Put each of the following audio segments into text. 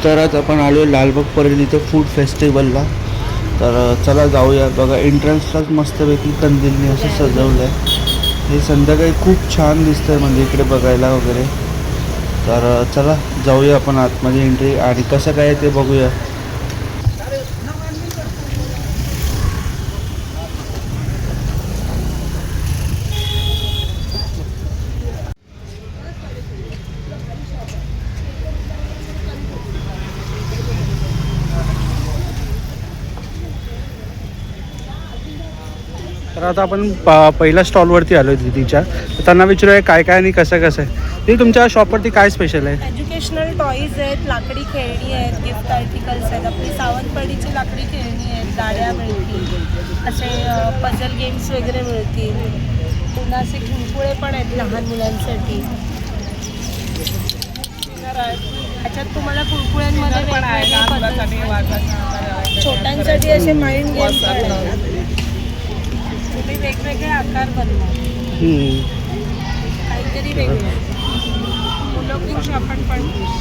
तर आज आपण आलो लालबाग परळ इथं फूड फेस्टिवलला. तर चला जाऊया. बघा एंट्रन्सलाच मस्तपैकी कंदीलने असं सजवलं आहे. हे संध्याकाळी खूप छान दिसतं आहे म्हणजे इकडे बघायला वगैरे. तर चला जाऊया आपण आतमध्ये एंट्री आणि कसं काय ते बघूया. तर आता आपण पहिल्या स्टॉलवरती आलो आहे दीदीच्या. तर त्यांना विचारूया काय काय आणि कसं कसं आहे. ती तुमच्या शॉपवरती काय स्पेशल आहे? एज्युकेशनल टॉईज आहेत, लाकडी खेळणी आहेत, गिफ्ट आर्टिकल्स आहेत, आपली सावंतवाडीची लाकडी खेळणी आहेत, गाड्या मिळतील, असे पझल गेम्स वगैरे मिळतील. पुन्हा असे कुरकुळे पण आहेत लहान मुलांसाठी. ह्याच्यात तुम्हाला कुरकुळ्यांमध्ये छोट्यांसाठी असे माइंड गेम्स पण आहेत. तुम्ही वेगवेगळे आकार बनवा, काहीतरी वेगळं. मुलं खुश, आपण पण खुश.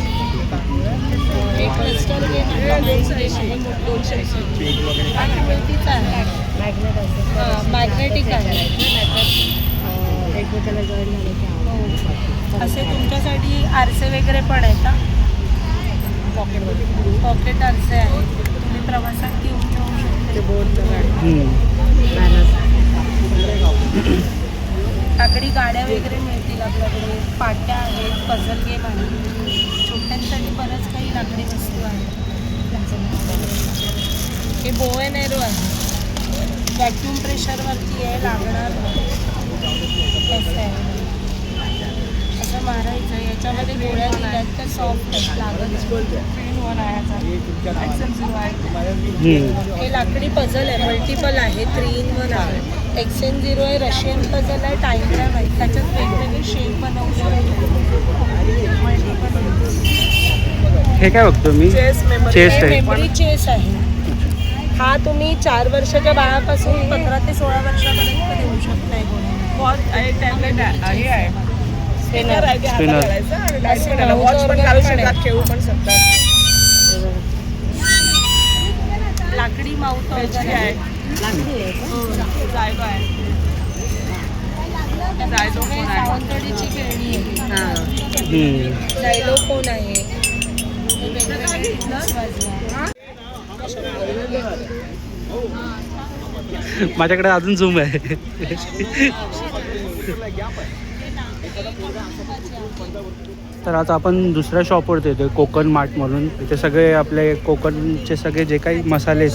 एक क्रिस्टल गेम मॅग्नेटिक आहे. एकमेकाला जॉईन झाले असे तुमच्यासाठी आरसे वगैरे पण आहेत का? पॉकेट आरसे आहेत, तुम्ही प्रवासात घेऊन जाऊ शकता. लाकडी गाड्या वगैरे मिळतील आपल्याकडे. पाट्या आहेत, पझल गेम आहे. छोट्यांसाठी बरंच काही लाकडी वस्तू आहेत. हे बो एंड एरो आहे, वॅक्यूम प्रेशरवरती आहे, लागणार कसं आहे असं मारायचं. याच्यामध्ये गोळ्या दिल्यात तर सॉफ्ट आहे, लागत. हे लाकडी पझल आहे, मल्टिपल आहे, 3-in-1 आहे. XN0 आहे, रशियन पझल आहे, टाईम रॅम आहे. त्याच्यात वेगवेगळे शेप बनवू शकतो. हे काय बघतो मी? चेस आहे. मेमरी चेस आहे. हा तुम्ही 4 वर्षाच्या बाळापासून 15 ते 16 वर्षापर्यंत देऊ शकताय. लाकडी माउथ वगैरे आहे. सावंतवाडीची खेळणी आहे, जायलोफोन आहे. माझ्याकडे अजून झूम आहे. तर आता आपण दुसऱ्या शॉपवरती येतो, कोकण मार्ट म्हणून. इथे सगळे आपले कोकणचे सगळे जे काही मसाले,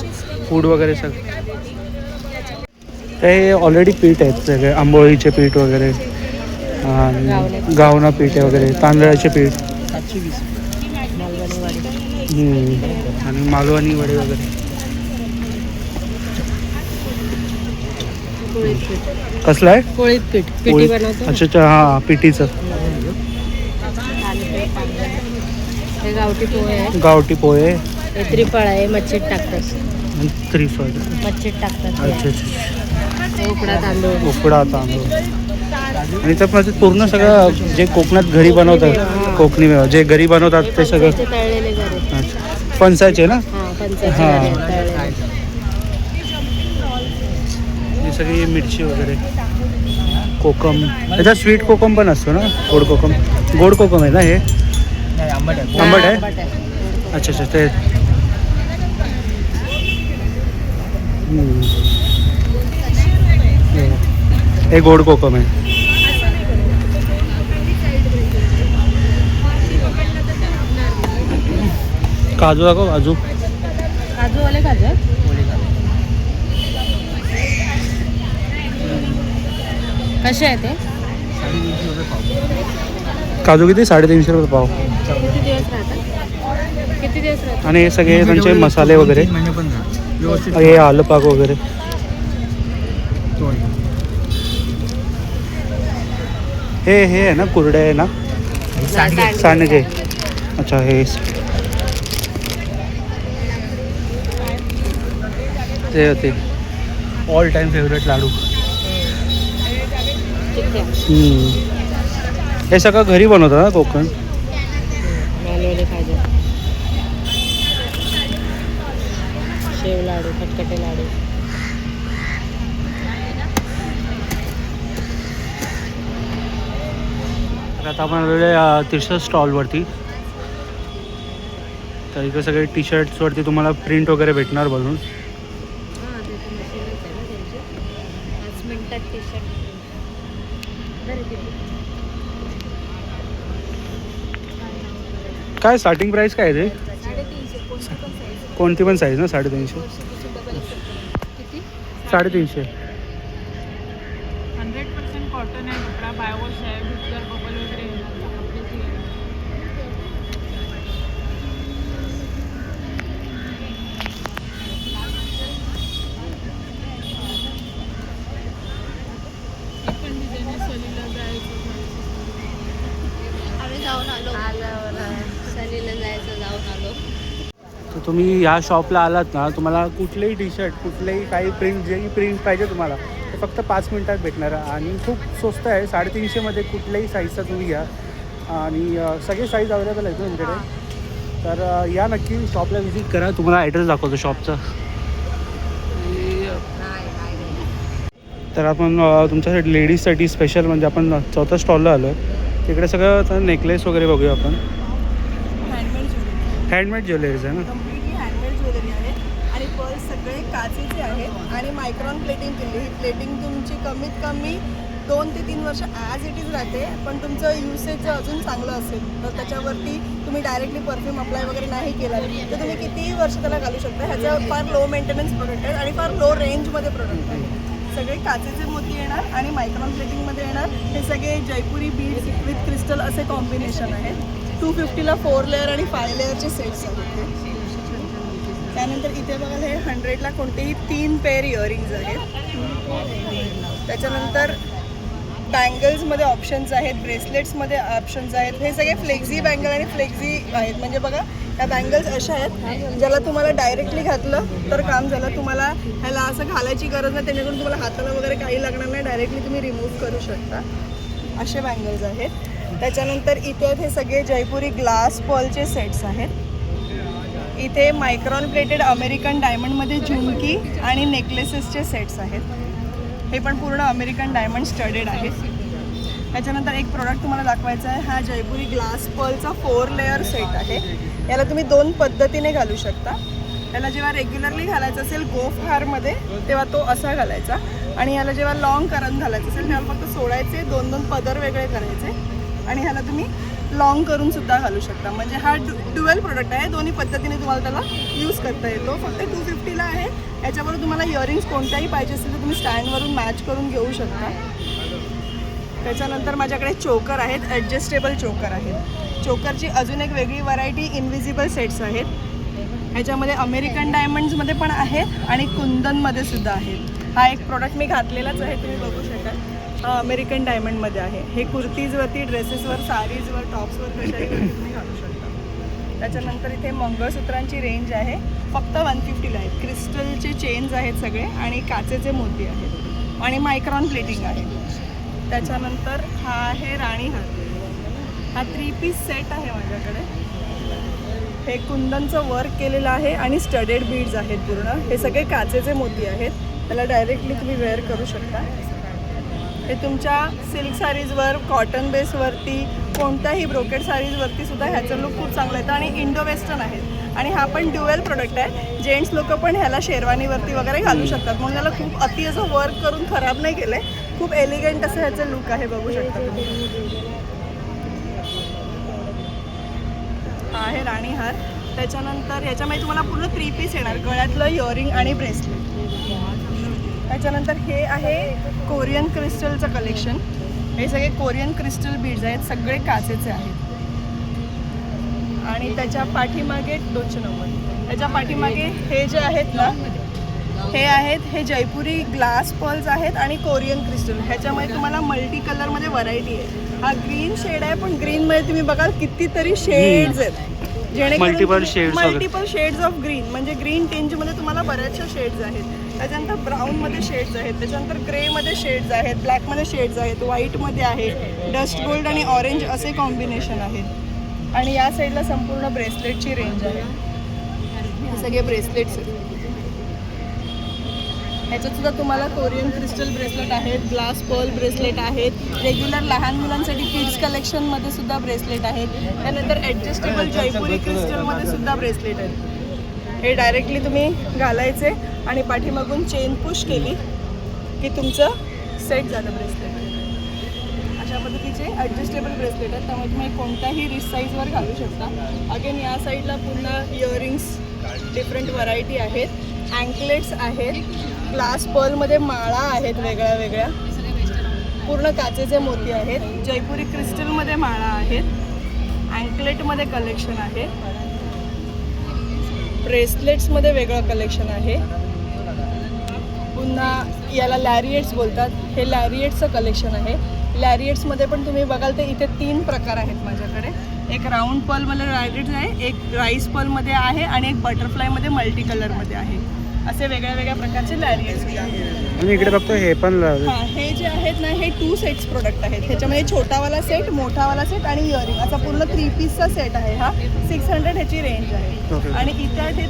फूड वगैरे सगळे ते ऑलरेडी पीठ आहेत. सगळे आंबोळीचे पीठ वगैरे, गावना पीठ आहे वगैरे, तांदळाचे पीठ आणि मालवणी वडे वगैरे. कसलं आहे? पोळीत पीठ, पिठी बनवतो. अच्छा हां, पिठीचं. हे गावठी पोहे आहे. गावठी पोहे. हे त्रिफळ आहे, मच्छीत टाकतात. त्रिफळ मच्छीत टाकतात. अच्छा अच्छा. उकडा तांदूळ. उकडा तांदूळ. आणि त्यामध्ये पूर्ण सगळं जे कोकणात घरी बनवतात, कोकणी जे घरी बनवतात ते सगळं. तळलेले घरी. अच्छा, फणसाचे ना? हां. ही सगळी मिरची वगैरे, कोकम. त्याच्यात स्वीट कोकम पण असतो ना, गोड कोकम. गोड कोकम आहे ना हे? आंबट आहे. अच्छा अच्छा. ते हे गोड कोकम आहे. काजू दाखव. काजू काजूवाले काजू कसे आहे ते? काजू किती? 350 रुपये पाव. किती दिवस राहतात? आणि हे सगळे त्यांचे मसाले वगैरे, हे आलं पाक वगैरे. हे आहे ना, कुरडे आहे ना, सांडगे. अच्छा, हे ते होते ऑल टाईम फेवरेट लाडू. हे सगळं घरी बनवतात ना कोकण. लाडू, खटखटे लाडू. आता आपण आलेलो आहे तिरशा स्टॉलवरती. तर इकडे सगळे टी शर्ट्सवरती तुम्हाला प्रिंट वगैरे भेटणार बनून. हां, ते तर मशीनच आहे ना त्यांची. 5 मिनिटात टी शर्ट. काय स्टार्टिंग प्राईस काय आहे ते? 350. कोणती पण साईज ना? 350. किती? 350. 100% कॉटन आहे कपडा, बायवॉश आहे, धुतल्यावर बबल वगैरे येणार कपड्याची. पण डिझाईन सलीला जायचं. आम्ही जाऊन आलो. सलीला जायचं, जाऊन आलो. तर तुम्ही ह्या शॉपला आलात ना, तुम्हाला कुठलेही टी शर्ट, कुठलेही काही प्रिंट, जेही प्रिंट पाहिजे तुम्हाला ते फक्त 5 मिनिटात भेटणार आहे. आणि खूप स्वस्त आहे. 350मध्ये कुठल्याही साईजचा तुम्ही घ्या. आणि सगळे साईज अवेलेबल आहेत तुमच्याकडे. तर या नक्की शॉपला व्हिजिट करा. तुम्हाला ॲड्रेस दाखवतो शॉपचा. तर आपण तुमच्यासाठी लेडीजसाठी स्पेशल म्हणजे आपण चौथा स्टॉलला आलो आहे. तिकडे सगळं नेकलेस वगैरे बघूया आपण. हँडमेड ज्वेलरी, हँडमेड ज्वेलरीज आहे ना? कम्प्लिटली हँडमेड ज्वेलरी आहे. आणि पर्स सगळे काचेचे आहेत आणि मायक्रॉन प्लेटिंग केली. ही प्लेटिंग तुमची कमीत कमी 2 ते 3 वर्ष ॲज इट इज राहते. पण तुमचं युसेज जर अजून चांगलं असेल तर त्याच्यावरती तुम्ही डायरेक्टली परफ्यूम अप्लाय वगैरे नाही केला तर तुम्ही कितीही वर्ष त्याला घालू शकता. ह्याचं फार लो मेंटेनन्स प्रोडक्ट आहेत आणि फार लो रेंजमध्ये प्रोडक्ट आहेत. सगळे काचेचे मोती येणार आणि मायक्रॉन प्लेटिंगमध्ये येणार. हे सगळे जयपुरी बीड्स विथ क्रिस्टल असे कॉम्बिनेशन आहेत. 250ला 4 लेअर आणि 5 लेअरचे सेट्स आहेत हे. त्यानंतर इथे बघायला हे 100ला कोणतेही 3 पेअर इयरिंग्ज आहेत. त्याच्यानंतर बँगल्समध्ये ऑप्शन्स आहेत, ब्रेसलेट्समध्ये ऑप्शन्स आहेत. हे सगळे फ्लेक्झी बँगल आणि फ्लेक्झी आहेत. म्हणजे बघा ह्या बँगल्स अशा आहेत ज्याला तुम्हाला डायरेक्टली घातलं तर काम झालं. तुम्हाला ह्याला असं घालायची गरज नाही, त्याच्याकडून तुम्हाला हाताला वगैरे काही लागणार नाही. डायरेक्टली तुम्ही रिमूव्ह करू शकता. असे बँगल्स आहेत. त्याच्यानंतर इथे हे सगळे जयपुरी ग्लास पर्लचे सेट्स आहेत. इथे मायक्रॉन प्लेटेड अमेरिकन डायमंडमध्ये झुमकी आणि नेकलेसेसचे सेट्स आहेत. हे पण पूर्ण अमेरिकन डायमंड स्टडेड आहे. त्याच्यानंतर एक प्रोडक्ट तुम्हाला दाखवायचा आहे. हा जयपुरी ग्लास पर्लचा 4 लेअर सेट आहे. याला तुम्ही 2 पद्धतीने घालू शकता. याला जेव्हा रेग्युलरली घालायचं असेल गोफ हारमध्ये तेव्हा तो असा घालायचा. आणि ह्याला जेव्हा लॉंग करंट घालायचं असेल तेव्हा फक्त सोडायचे, 2-2 पदर वेगळे करायचे आणि ह्याला तुम्ही लॉंग करून सुद्धा घालू शकता. म्हणजे हा ड्युअल प्रोडक्ट आहे. दोन्ही पद्धतीने तुम्हाला त्याला यूज करता येतो. फक्त 250ला आहे. याच्याबरोबर तुम्हाला इयरिंग्स कोणत्याही पाहिजे असेल तर तुम्ही स्टँडवरून मॅच करून घेऊ शकता. त्याच्यानंतर माझ्याकडे चोकर आहेत, ॲडजस्टेबल चोकर आहेत. चोकरची अजून एक वेगळी व्हरायटी इनविजिबल सेट्स आहेत. ह्याच्यामध्ये अमेरिकन डायमंड्समध्ये पण आहेत आणि कुंदनमध्ये सुद्धा आहेत. हा एक प्रोडक्ट मी घातलेलाच आहे, तुम्ही बघू शकाल. हा अमेरिकन डायमंडमध्ये आहे. हे कुर्तीजवरती, ड्रेसेसवर, साडीजवर, टॉप्सवर कशाही तुम्ही घालू शकता. त्याच्यानंतर इथे मंगळसूत्रांची रेंज आहे. फक्त 150ला आहेत. क्रिस्टलचे चेन्स आहेत सगळे आणि काचेचे मोती आहेत आणि मायक्रॉन प्लेटिंग आहे. त्याच्यानंतर हा आहे राणी हार. हा 3 पीस सेट आहे माझ्याकडे. हे कुंदनचं वर्क केलेलं आहे आणि स्टडेड बीड्स आहेत पूर्ण. हे सगळे काचेचे मोती आहेत. त्याला डायरेक्टली तुम्ही वेअर करू शकता. हे तुमच्या सिल्क साडीजवर, कॉटन बेसवरती, कोणत्याही ब्रोकेड साडीजवरती सुद्धा ह्याचं लुक खूप चांगलं येतं आणि इंडो वेस्टर्न आहेत. आणि हा पण ड्युअल प्रोडक्ट आहे. जेंट्स लोक पण ह्याला शेरवानीवरती वगैरे घालू शकतात. म्हणून याला खूप अति असं वर्क करून खराब नाही केलं आहे. खूप एलिगंट असं ह्याचं लुक आहे, बघू शकता तुम्ही. हा आहे राणी हार. त्याच्यानंतर ह्याच्यामध्ये तुम्हाला पूर्ण 3 पीस येणार. गळ्यातलं इयरिंग आणि ब्रेसलेट. त्याच्यानंतर हे आहे कोरियन क्रिस्टलचं कलेक्शन. हे सगळे कोरियन क्रिस्टल बीड्स आहेत. सगळे काचेचे आहेत. आणि त्याच्या पाठीमागे 290. त्याच्या पाठीमागे हे जे आहेत ना, हे आहेत, हे जयपुरी ग्लास पर्ल्स आहेत आणि कोरियन क्रिस्टल. ह्याच्यामध्ये तुम्हाला मल्टी कलरमध्ये व्हरायटी आहे. हा ग्रीन शेड आहे, पण ग्रीनमध्ये तुम्ही बघाल कितीतरी शेड्स आहेत. मल्टिपल शेड्स ऑफ ग्रीन, म्हणजे ग्रीन टिंजमध्ये तुम्हाला बऱ्याचशा शेड्स आहेत. त्याच्यानंतर ब्राऊनमध्ये शेड्स आहेत. त्याच्यानंतर ग्रेमध्ये शेड्स आहेत, ब्लॅकमध्ये शेड्स आहेत, व्हाईटमध्ये आहे, डस्ट गोल्ड आणि ऑरेंज असे कॉम्बिनेशन आहेत. आणि या साईडला संपूर्ण ब्रेसलेटची रेंज आहे. हे सगळे ब्रेसलेट्स आहेत. ह्याच्यात सुद्धा तुम्हाला कोरियन क्रिस्टल ब्रेसलेट आहेत, ग्लास पर्ल ब्रेसलेट आहेत, रेग्युलर लहान मुलांसाठी किड्स कलेक्शनमध्ये सुद्धा ब्रेसलेट आहेत. त्यानंतर ॲडजस्टेबल जयपुरी क्रिस्टलमध्ये सुद्धा ब्रेसलेट आहेत. हे डायरेक्टली तुम्ही घालायचे आणि पाठीमागून चेन पुश केली की तुमचं सेट झालं ब्रेसलेट. अशा पद्धतीचे ॲडजस्टेबल ब्रेसलेट आहेत, त्यामुळे तुम्ही कोणत्याही रिस्ट साईजवर घालू शकता. अगेन या साईडला पुन्हा इयरिंग्स डिफरंट व्हरायटी आहेत, अँकलेट्स आहेत, ग्लास पर्लमध्ये माळा आहेत वेगळ्या वेगळ्या, पूर्ण काचेचे मोती आहेत, जयपुरी क्रिस्टलमध्ये माळा आहेत, अँकलेटमध्ये कलेक्शन आहे, ब्रेसलेट्समध्ये वेगळं कलेक्शन आहे. पुन्हा याला लॅरिएट्स बोलतात, हे लॅरिएट्सचं कलेक्शन आहे. लॅरिएट्समध्ये पण तुम्ही बघाल तर इथे 3 प्रकार आहेत माझ्याकडे. एक राऊंड पर्लमध्ये लॅरिएट्स आहे, एक राईस पर्लमध्ये आहे आणि एक बटरफ्लायमध्ये मल्टी कलरमध्ये आहे. असे वेगळ्या वेगळ्या प्रकारचे लॅरिएट्स आहेत. आणि इकडे बघतो हे पण हां, हे जे आहेत ना हे 2 सेट्स प्रोडक्ट आहेत. ह्याच्यामध्ये छोटावाला सेट, मोठावाला सेट आणि इयरिंग असा पूर्ण 3 पीसचा सेट आहे. हा 600 ह्याची रेंज आहे. आणि इथे आहेत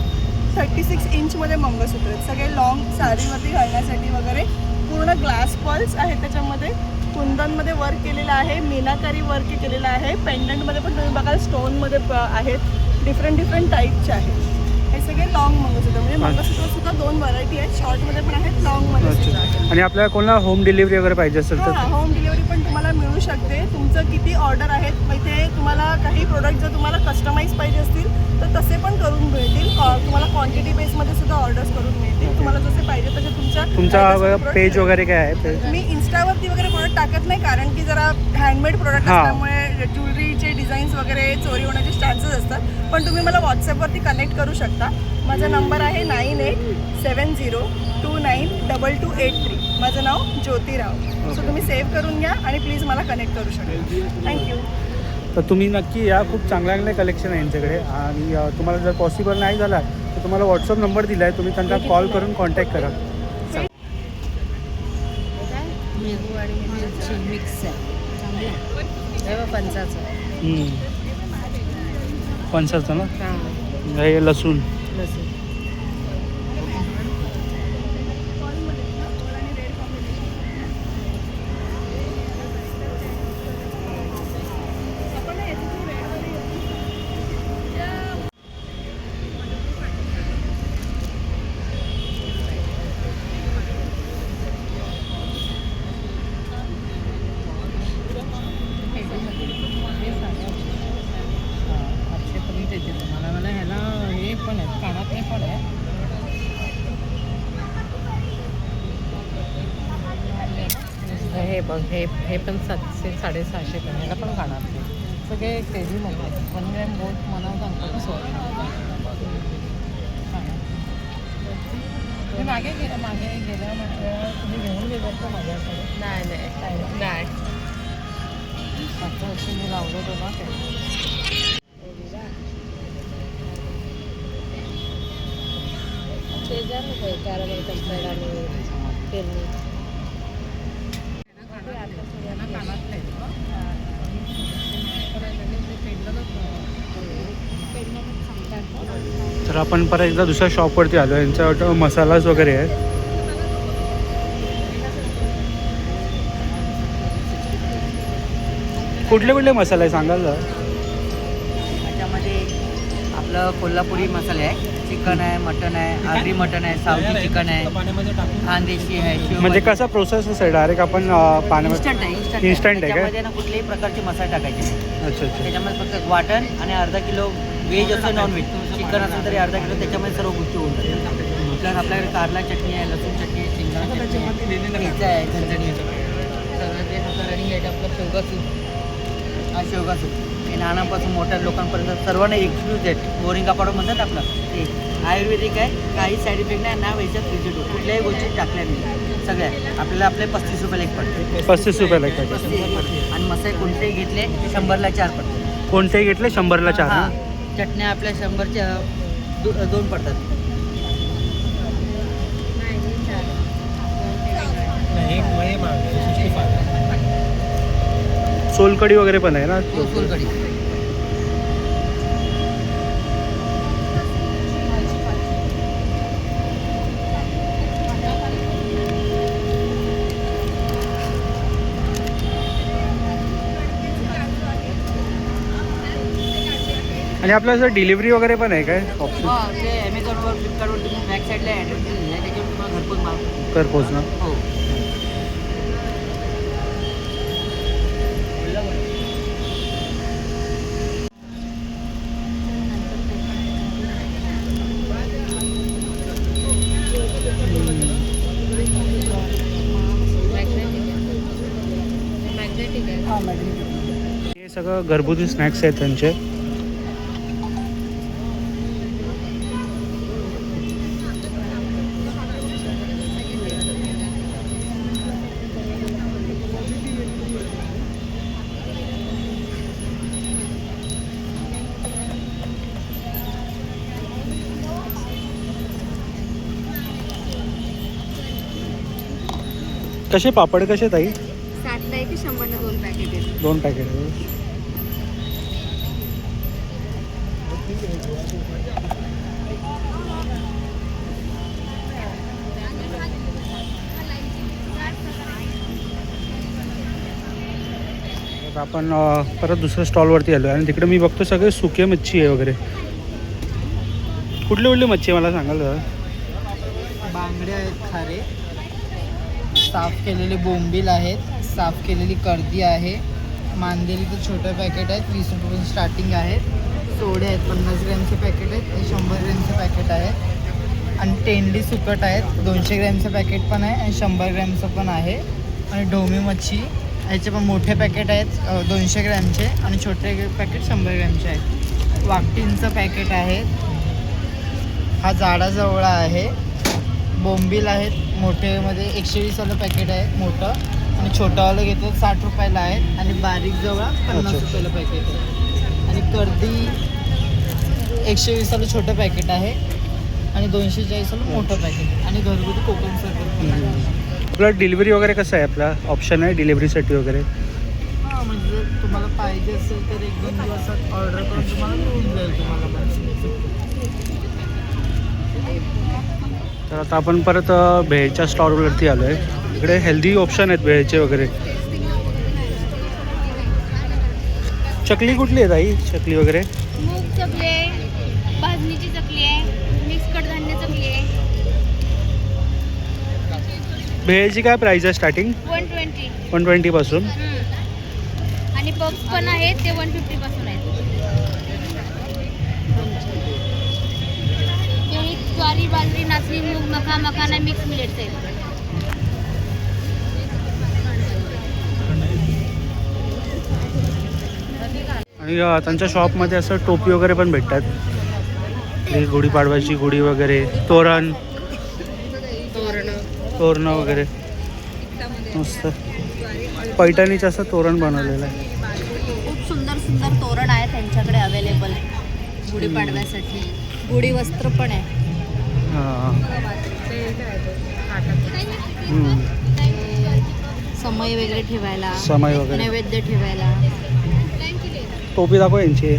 36 इंचमध्ये मंगळसूत्र आहेत, सगळे लॉंग साडीवरती घालण्यासाठी वगैरे. पूर्ण ग्लास पर्ल्स आहेत, त्याच्यामध्ये कुंदनमध्ये वर्क केलेलं आहे, मीनाकारी वर्क केलेलं आहे. पेंडंटमध्ये पण तुम्ही बघाल स्टोनमध्ये आहेत, डिफरंट टाईपचे आहेत. हे सगळे लॉंग मंगळसूत्र, म्हणजे मंगळसूत्र सुद्धा 2 व्हरायटी आहेत, शॉर्टमध्ये पण आहेत, लॉंगमध्ये सुद्धा आहेत. आणि आपल्याला कोणाला होम डिलिव्हरी वगैरे पाहिजे असेल तर हां, होम डिलिव्हरी पण तुम्हाला मिळू शकते. तुमचं किती ऑर्डर आहेत, इथे तुम्हाला काही प्रोडक्ट जर तुम्हाला कस्टमाइज पाहिजे असतील तर तसे पण करून मिळतील. तुम्हाला क्वांटिटी बेसमध्ये सुद्धा ऑर्डर्स करून मिळतील. तुम्हाला जसे पाहिजे तसे तुमचा पेज वगैरे काय आहे? मी इन्स्टावरती वगैरे प्रोडक्ट टाकत नाही, कारण की जरा हँडमेड प्रोडक्ट असल्यामुळे ज्वेलरीचे डिझाईन्स वगैरे चोरी होण्याचे चान्सेस असतात. पण तुम्ही मला व्हॉट्सअपवरती कनेक्ट करू शकता. माझा नंबर आहे 9870292283. माझं नाव ज्योतिराव. सो तुम्ही सेव्ह करून घ्या आणि प्लीज मला कनेक्ट करू शकता. थँक्यू. तर तुम्ही नक्की या, खूप चांगले कलेक्शन आहे यांच्याकडे. आणि तुम्हाला जर पॉसिबल नाही झाला तर तुम्हाला व्हॉट्सअप नंबर दिला आहे, तुम्ही त्यांना कॉल करून कॉन्टॅक्ट करा. मेदू आणि मिरची मिक्स आहे, हे पंचाचं फणसाचं ना, हां हे लसूण. लसूण. मला ह्याला हे पण आहेत, कानात हे पण आहे. हे बघ, हे पण 700-650 पण, ह्याला पण कानात नाही. सगळे तेजी म्हणतात 1 ग्रॅम गोल्ड मला सांगतो की तुम्ही मागे गेलं म्हटलं तुम्ही घेऊन गेलं तर माझ्याकडे. नाही मागच्या वर्षी मी लावलं होतं ना ते. तर आपण परत एकदा दुसऱ्या शॉपवरती आलो. यांच्यावर मसालाच वगैरे आहे. कुठले कुठले मसाले आहे सांगाल का? त्याच्यामध्ये आपलं कोल्हापुरी मसाले आहे, चिकन आहे, मटन आहे, आगरी मटन आहे, सावजी चिकन आहे, खानदेशी आहे, शेव म्हणजे कसा प्रोसेस आहे? डायरेक्ट आपण पाण्यामध्ये इन्स्टंट आहे. Instant आहे का? त्याच्यामध्ये ना कुठल्याही प्रकारचे मसाले टाकायचे नाही. अच्छा. त्याच्यामध्ये फक्त वाटण आणि अर्धा किलो व्हेज असो नॉन व्हेज, चिकन असेल तरी अर्धा किलो, त्याच्यामध्ये सर्व गोष्टी होऊन जातात. प्लस आपल्याकडे कारला चटणी आहे, लसूण चटणी आहे, शेंगदाणा चटणी आहे, मिरच्या आहे, झणझणी आहे. सगळं ते फक्त रनिंग आहे. आपलं शेवगा सूप, हा शेवगा सूप हे लहानापासून मोठ्या लोकांपर्यंत सर्वांना एक्सक्लूज आहेत. बोरिंग कापड म्हणतात आपलं ते आयुर्वेदिक आहे, काही साईड इफेक्ट नाही, ना व्हायच्यात विजिट कुठल्याही गोष्टी टाकल्या नाही. सगळ्या आपल्याला आपले 35 रुपयाला एक पडते. 35 रुपयाला एक. 35 एक पडते. आणि मसाले कोणतेही घेतले 100ला 4 पडते. कोणतेही घेतले 100ला 4. हां, चटण्या आपल्या 100च्या 2 पडतात. सोलकढी वगैरे पण आहे ना? सोलकढी आणि आपलं असं डिलिव्हरी वगैरे पण आहे काय ऑप्शन? हां ते ॲमेझॉनवर फ्लिपकार्टवर तुम्ही बॅक साईडला ॲड्रेस दिलेला आहे त्याच्यावर तुम्हाला घरपोच माल भेटेल. कर पोचणं. हो. हे सगळं घरगुती स्नॅक्स आहेत त्यांचे. कसे पापड कसे ताई? 60ला आहे की 100ला 2 पॅकेट आहेत. 2 पॅकेट. आता आपण परत दुसऱ्या स्टॉलवरती आलो आणि तिकडे मी बघतो सगळे सुके मच्छी आहे वगैरे. कुठली कुठली मच्छी आहे मला सांगाल जरा? बांगडे आहेत खारे, साफ केलेले बोंबील आहेत, साफ केलेली कर्दी आहे, मांदेलीचं छोटं पॅकेट आहेत 20 रुपये स्टार्टिंग आहेत, सोडे आहेत 50 ग्रॅमचे पॅकेट आहेत, 100 ग्रॅमचे पॅकेट आहेत आणि तेंडली सुकट आहेत 200 ग्रॅमचं पॅकेट पण आहे आणि 100 ग्रॅमचं पण आहे आणि ढोमी मच्छी ह्याचे पण मोठे पॅकेट आहेत 200 ग्रॅमचे आणि छोटे पॅकेट 100 ग्रॅमचे आहेत. वाकटींचं पॅकेट आहे, हा जाडा जवळा आहे, बोंबील आहेत मोठेमध्ये 120 वालं पॅकेट आहे मोठं आणि छोटावालं घेतो 60 रुपयाला आहे आणि बारीक जवळ 50 रुपयाला पॅकेट आहे आणि कर्दी 120 वालं छोटं पॅकेट आहे आणि 240 वालं मोठं पॅकेट आणि घरगुती कोकम सरबत पण आहे. आपलं डिलिव्हरी वगैरे कसं आहे? आपला ऑप्शन आहे डिलिव्हरीसाठी वगैरे? हां म्हणजे जर तुम्हाला पाहिजे असेल तर 1-2 दिवसात ऑर्डर करून तुम्हाला मिळून जाईल तुम्हाला पण. तर आता आपण परत भेळच्या स्टॉलवरती आलो आहे. इकडे हेल्दी ऑप्शन आहेत भेळचे वगैरे. चकली कुठली आहे ताई? चकली वगैरे मूग चकली आहे, भाजणीची चकली आहे, मिक्स कडधान्य चकली आहे. भेळची काय प्राईस आहे स्टार्टिंग? 120. 120 पासून. आणि पफ्स पण आहेत ते 150 पासून आहेत. ते ज्वारी, बाजरी, नाचणी, मूग, मका, मखाना मिक्स मिलेट्स आहेत. आणि त्यांच्या शॉपमध्ये असं टोपी वगैरे पण भेटतात. हे गुढीपाडव्याची गुढी वगैरे, तोरण वगैरे मस्त. पैठणीचं असं तोरण बनवलेलं आहे. खूप सुंदर सुंदर तोरण आहे त्यांच्याकडे अवेलेबल गुढीपाडव्यासाठी. गुढी वस्त्र पण आहे. हां. समय वगैरे ठेवायला, समय वगैरे. नैवेद्य ठेवायला. टोपी दाखव यांची.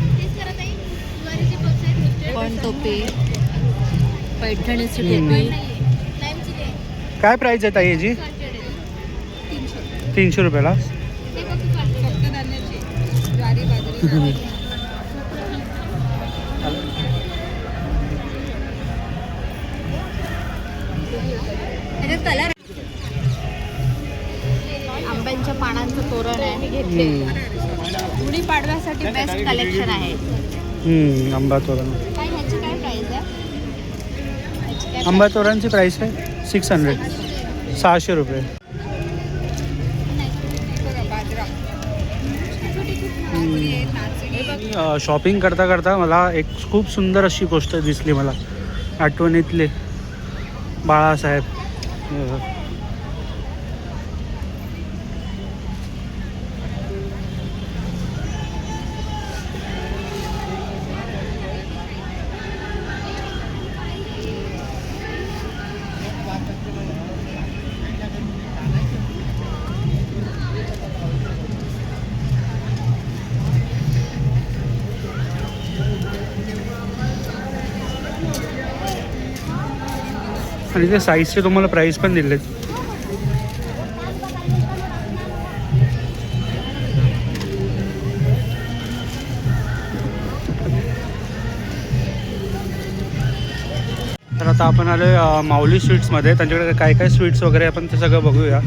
पण टोपी, पैठणीची टोपी. काय प्राईस आहे ताई याची? 300 रुपयाला. आंब्यांच्या पानांचं तोरण आहे, मी घेतले. गुढीपाडव्यासाठी बेस्ट कलेक्शन आहे. आंबा तोरण. काय ह्याची काय प्राइस आहे? आंबा तोरणची प्राईस आहे 600. 600 रुपये. शॉपिंग करता करता मला एक खूप सुंदर अशी गोष्ट दिसली मला आठवणीतले. बाळासाहेब. आणि ते साईजचे तुम्हाला प्राईस पण दिलेत. आता आपण आलो माऊली स्वीट्समध्ये. त्यांच्याकडे काय काय स्वीट्स वगैरे आपण ते सगळं बघूया.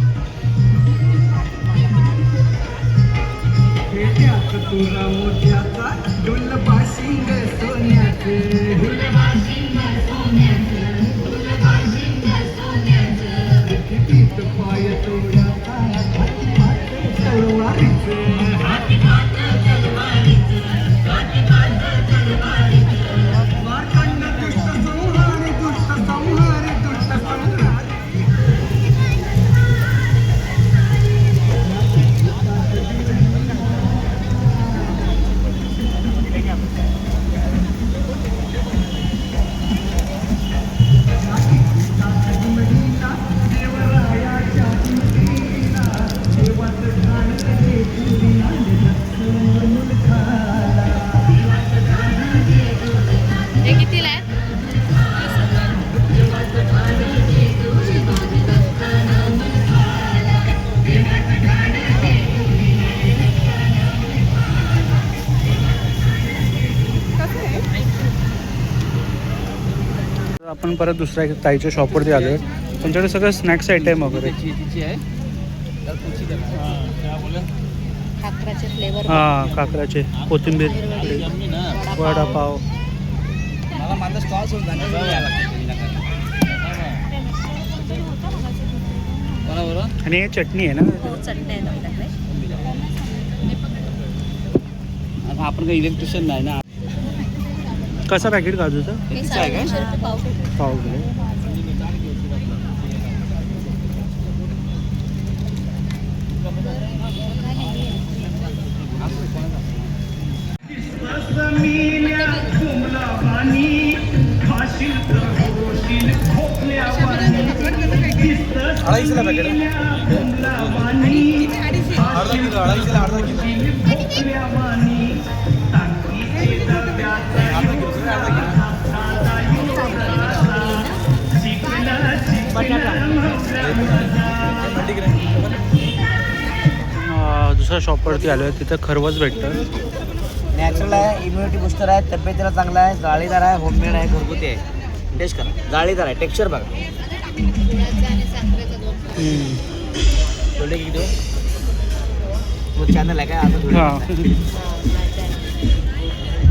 हे कितीला आहे? आपण परत दुसऱ्या एक ताईच्या शॉपवरती आलो आहे. त्यांच्याकडे सगळं स्नॅक्स आयटम वगैरे. खाकराचे फ्लेवर. हां, काकराचे, कोथिंबीर, वडापाव. मला माझा स्टॉल सोडून आणि हे चटणी आहे ना. हो, चटणी आहे आपल्याकडे. आता आपण काही इलेक्ट्रिशियन नाही ना. कसा पॅकेट काजूचा? हे 350 रुपये पाव. पाव किलो. अडीचला पॅकेट दुसऱ्या शॉपवरती आलो आहे. तिथं खरवस भेटतं. नॅचरल आहे, इम्युनिटी बुस्टर आहे, तब्येतीला चांगला आहे, जाळीदार आहे, होममेड आहे, घरगुती आहे. टेस्ट करा, जाळीदार आहे, टेक्स्चर बघा. थोडे किती देऊ? तो चॅनल आहे काय आता? हां,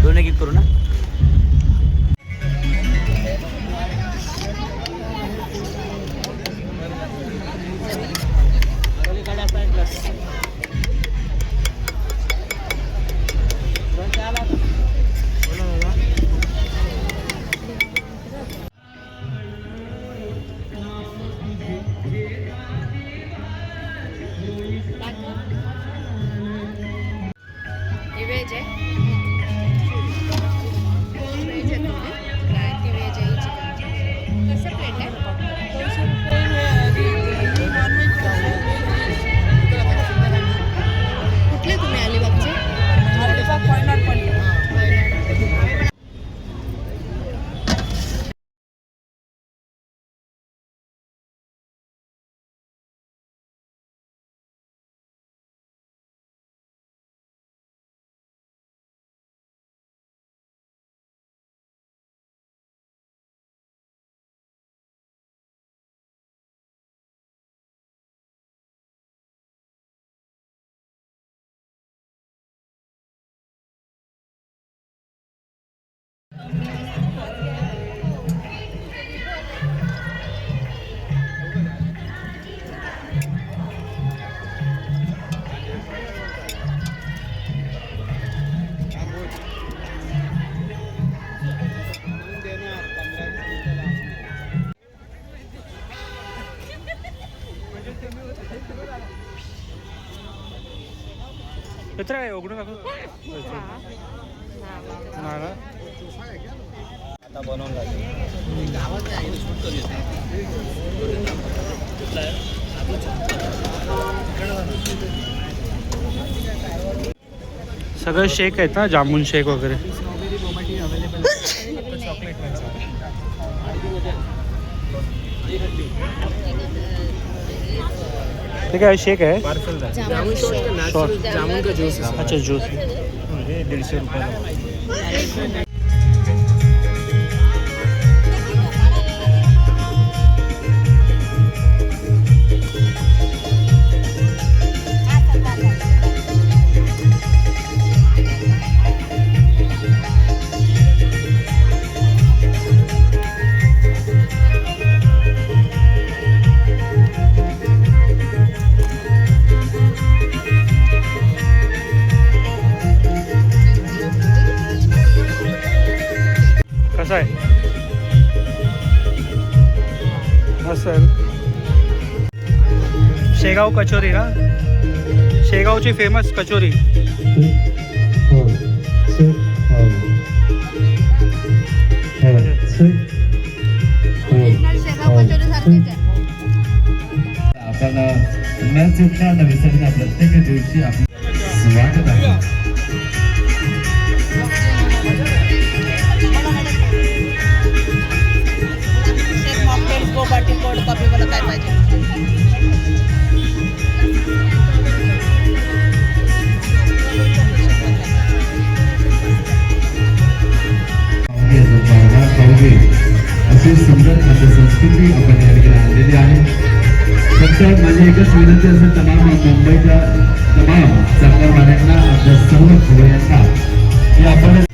दोन किक करू ना. व्हेज आहे. व्हेज आहे तुम्ही? ती व्हेज आहे, चिकन. कसं प्लेट आहे? 200 रुपये नॉनव्हेज. कुठले तुम्ही अलिबागचे? Alibag point point. मित्र आहे उघडून टाकू. नाही ना. आता बनवून सगळं शेक आहेत ना, जामून शेक वगैरे. ते काय शेक आहे? जामुन का ज्यूस. अच्छा, ज्यूस. 150 रुपये. असं आहे. असं आहे. शेगाव कचोरी ना, शेगावची फेमस कचोरी. आपण न चुकता न विसरता प्रत्येक दिवशी आपलं स्वागत आहे. काय पाहिजे अशी सुंदर खाद्यसंस्कृती आपण या ठिकाणी आणलेली आहे. फक्त माझी एकच विनंती असेल तमाम मुंबईच्या तमाम चाकरमान्यांना, आपल्या सर्व खवय्यांना की आपण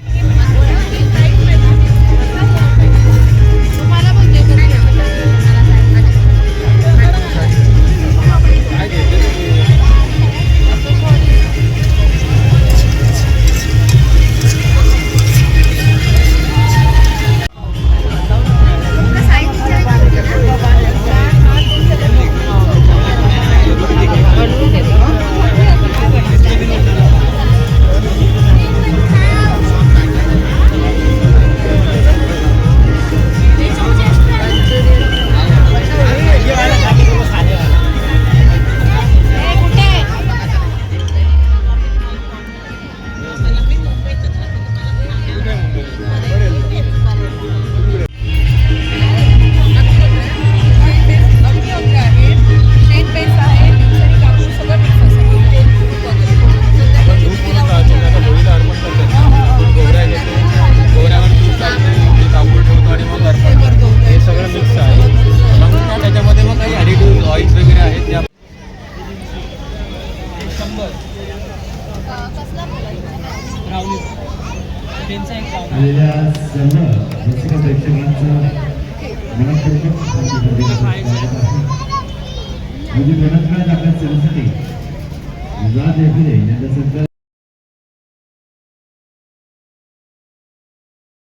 आलेल्या सर्व रसिक प्रेक्षकांचं मनपूर्वक स्वागत आहे. म्हणजे मनकाळात आपल्या सेवेसाठी जात फिरे यांचा संकल्प